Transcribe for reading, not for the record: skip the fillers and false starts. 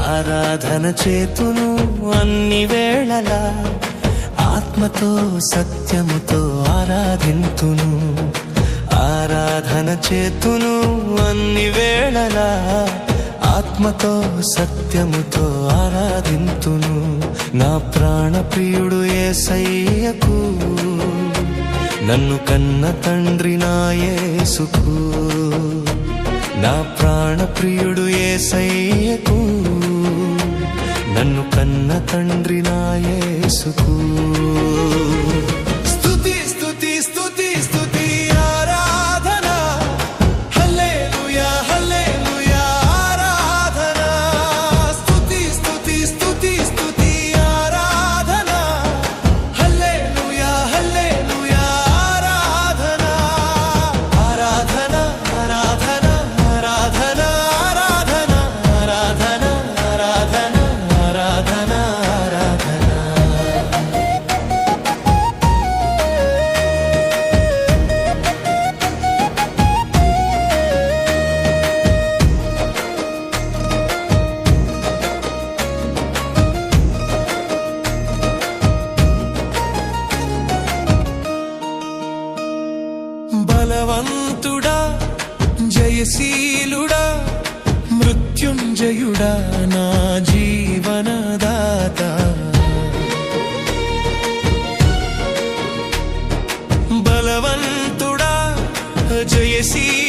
ఆరాధన చేతును అన్ని వేళలా, ఆత్మతో సత్యముతో ఆరాధింతును. ఆరాధన చేతును అన్ని వేళలా, ఆత్మతో సత్యముతో ఆరాధింతును. నా ప్రాణ ప్రియుడు యేసయ్యకు, నన్ను కన్న తండ్రి నా యేసుకు. నా ప్రాణ ప్రియుడు యేసయ్యకు, నన్ను కన్న తండ్రి నా యేసుకు. స్తుతి స్తుతి స్తుతి స్తుతి ఆరాధన, హల్లెలూయా హల్లెలూయా ఆరాధన. స్తుతి స్తుతి స్తుతి స్తుతి ఆరాధన, హల్లెలూయా హల్లెలూయా ఆరాధన. ఆరాధన ఆరాధన ఆరాధన ఆరాధన ఆరాధన ఆరాధన ఆరాధన ఆరాధన. బలవంతుడా జయశీలుడా మృత్యుంజయుడా నా జీవనదాత. బలవంతుడా జయశీలుడా